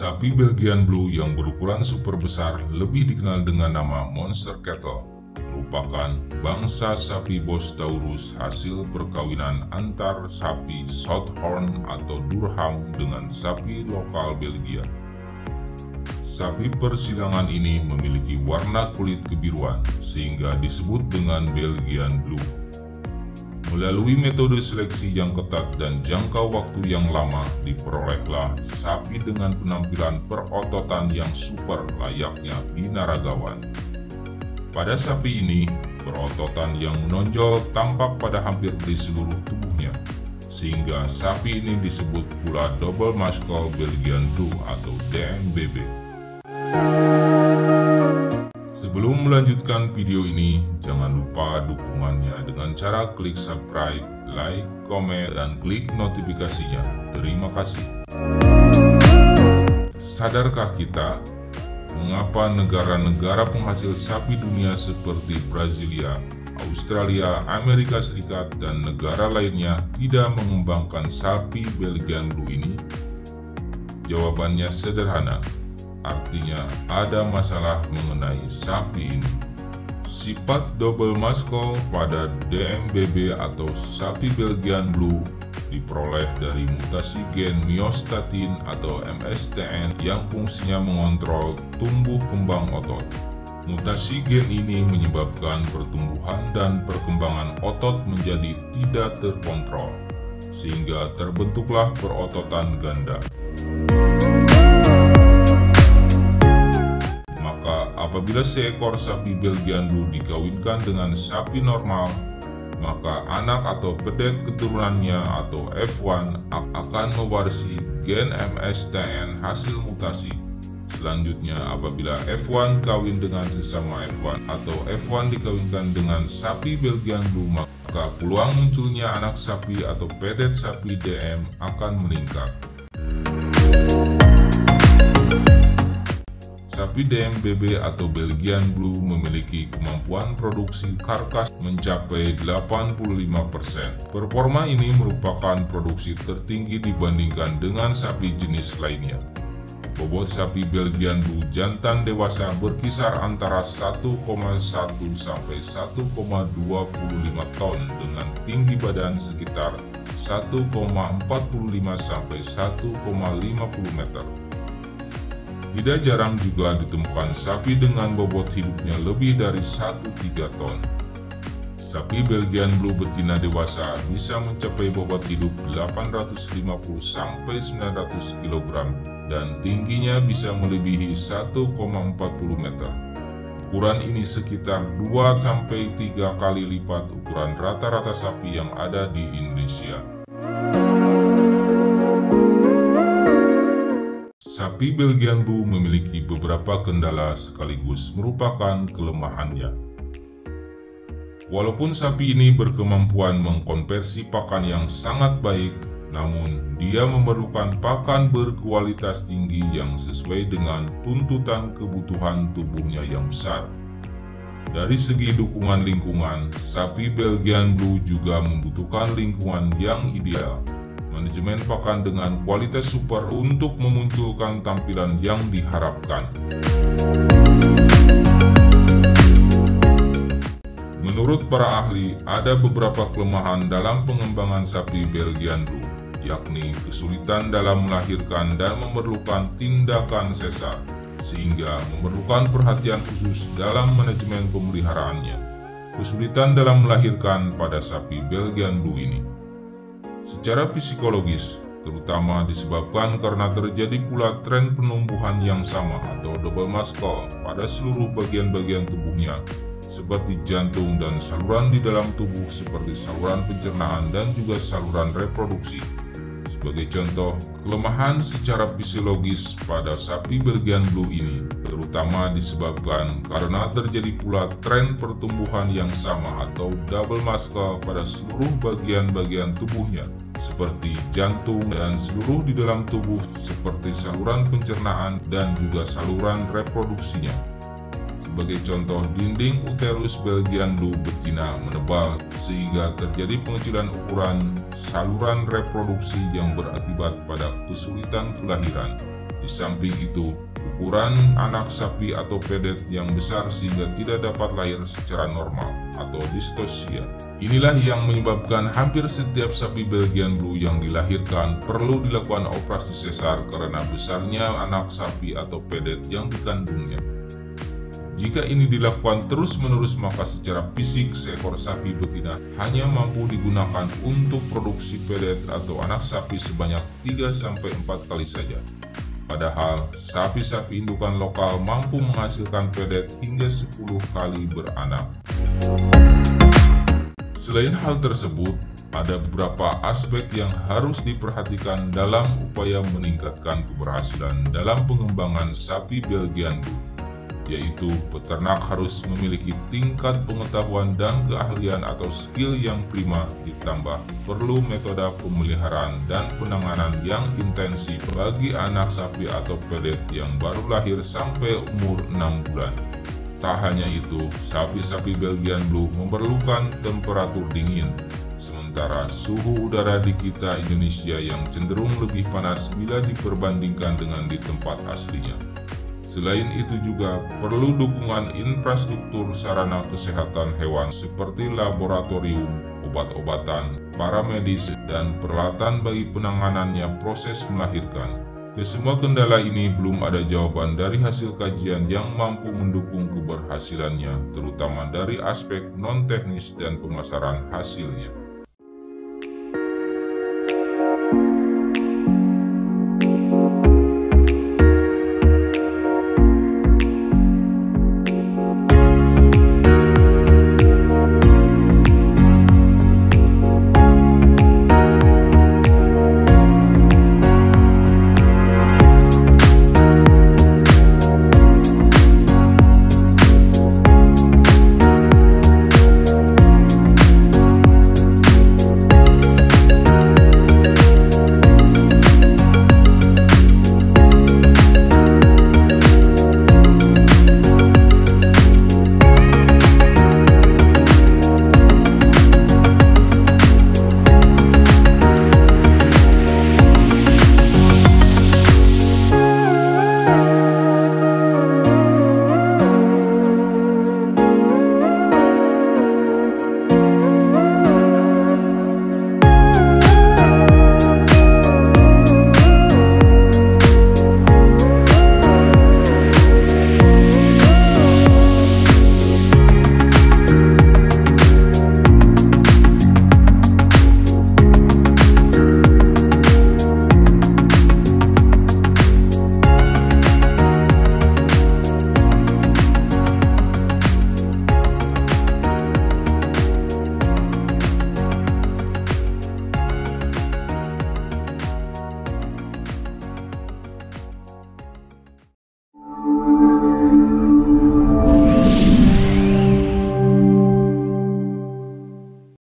Sapi Belgian Blue yang berukuran super besar lebih dikenal dengan nama Monster Cattle merupakan bangsa sapi Bos Taurus hasil perkawinan antar sapi Shorthorn atau Durham dengan sapi lokal Belgia. Sapi persilangan ini memiliki warna kulit kebiruan sehingga disebut dengan Belgian Blue. Melalui metode seleksi yang ketat dan jangka waktu yang lama, diperolehlah sapi dengan penampilan perototan yang super layaknya binaragawan. Pada sapi ini, perototan yang menonjol tampak pada hampir di seluruh tubuhnya, sehingga sapi ini disebut pula Double Muscle Belgian Blue atau DMBB. Sebelum melanjutkan video ini, jangan lupa dukungannya dengan cara klik subscribe, like, komen, dan klik notifikasinya. Terima kasih. Sadarkah kita, mengapa negara-negara penghasil sapi dunia seperti Brasilia, Australia, Amerika Serikat, dan negara lainnya tidak mengembangkan sapi Belgian Blue ini? Jawabannya sederhana. Artinya ada masalah mengenai sapi ini. Sifat double muscle pada DMBB atau sapi Belgian Blue diperoleh dari mutasi gen myostatin atau MSTN yang fungsinya mengontrol tumbuh kembang otot. Mutasi gen ini menyebabkan pertumbuhan dan perkembangan otot menjadi tidak terkontrol, sehingga terbentuklah perototan ganda. Apabila seekor sapi Belgian Blue dikawinkan dengan sapi normal, maka anak atau pedet keturunannya atau F1 akan mewarisi gen MSTN hasil mutasi. Selanjutnya, apabila F1 kawin dengan sesama F1 atau F1 dikawinkan dengan sapi Belgian Blue, maka peluang munculnya anak sapi atau pedet sapi DM akan meningkat. Sapi DMBB atau Belgian Blue memiliki kemampuan produksi karkas mencapai 85%. Performa ini merupakan produksi tertinggi dibandingkan dengan sapi jenis lainnya. Bobot sapi Belgian Blue jantan dewasa berkisar antara 1,1 sampai 1,25 ton dengan tinggi badan sekitar 1,45 sampai 1,50 meter. Tidak jarang juga ditemukan sapi dengan bobot hidupnya lebih dari 1,3 ton. Sapi Belgian Blue betina dewasa bisa mencapai bobot hidup 850 sampai 900 kg dan tingginya bisa melebihi 1,40 meter. Ukuran ini sekitar 2 sampai 3 kali lipat ukuran rata-rata sapi yang ada di Indonesia. Sapi Belgian Blue memiliki beberapa kendala sekaligus merupakan kelemahannya. Walaupun sapi ini berkemampuan mengkonversi pakan yang sangat baik, namun dia memerlukan pakan berkualitas tinggi yang sesuai dengan tuntutan kebutuhan tubuhnya yang besar. Dari segi dukungan lingkungan, sapi Belgian Blue juga membutuhkan lingkungan yang ideal. Manajemen pakan dengan kualitas super untuk memunculkan tampilan yang diharapkan. Menurut para ahli, ada beberapa kelemahan dalam pengembangan sapi Belgian Blue, yakni kesulitan dalam melahirkan dan memerlukan tindakan sesar, sehingga memerlukan perhatian khusus dalam manajemen pemeliharaannya. Kesulitan dalam melahirkan pada sapi Belgian Blue ini secara psikologis, terutama disebabkan karena terjadi pula tren penumbuhan yang sama atau double muscle pada seluruh bagian-bagian tubuhnya, seperti jantung dan saluran di dalam tubuh seperti saluran pencernaan dan juga saluran reproduksi. Sebagai contoh, kelemahan secara fisiologis pada sapi Belgian Blue ini terutama disebabkan karena terjadi pula tren pertumbuhan yang sama atau double muscle pada seluruh bagian-bagian tubuhnya, seperti jantung dan seluruh di dalam tubuh seperti saluran pencernaan dan juga saluran reproduksinya. Sebagai contoh, dinding uterus Belgian Blue betina menebal sehingga terjadi pengecilan ukuran saluran reproduksi yang berakibat pada kesulitan kelahiran. Di samping itu, ukuran anak sapi atau pedet yang besar sehingga tidak dapat lahir secara normal atau distosia. Inilah yang menyebabkan hampir setiap sapi Belgian Blue yang dilahirkan perlu dilakukan operasi sesar karena besarnya anak sapi atau pedet yang dikandungnya. Jika ini dilakukan terus-menerus, maka secara fisik seekor sapi betina hanya mampu digunakan untuk produksi pedet atau anak sapi sebanyak 3-4 kali saja. Padahal sapi-sapi indukan lokal mampu menghasilkan pedet hingga 10 kali beranak. Selain hal tersebut, ada beberapa aspek yang harus diperhatikan dalam upaya meningkatkan keberhasilan dalam pengembangan sapi Belgian Blue, yaitu peternak harus memiliki tingkat pengetahuan dan keahlian atau skill yang prima, ditambah perlu metode pemeliharaan dan penanganan yang intensif bagi anak sapi atau pedet yang baru lahir sampai umur 6 bulan. Tak hanya itu, sapi-sapi Belgian Blue memerlukan temperatur dingin, sementara suhu udara di kita Indonesia yang cenderung lebih panas bila diperbandingkan dengan di tempat aslinya. Selain itu juga perlu dukungan infrastruktur sarana kesehatan hewan seperti laboratorium, obat-obatan, paramedis, dan peralatan bagi penanganannya proses melahirkan. Kesemua kendala ini belum ada jawaban dari hasil kajian yang mampu mendukung keberhasilannya, terutama dari aspek non-teknis dan pemasaran hasilnya.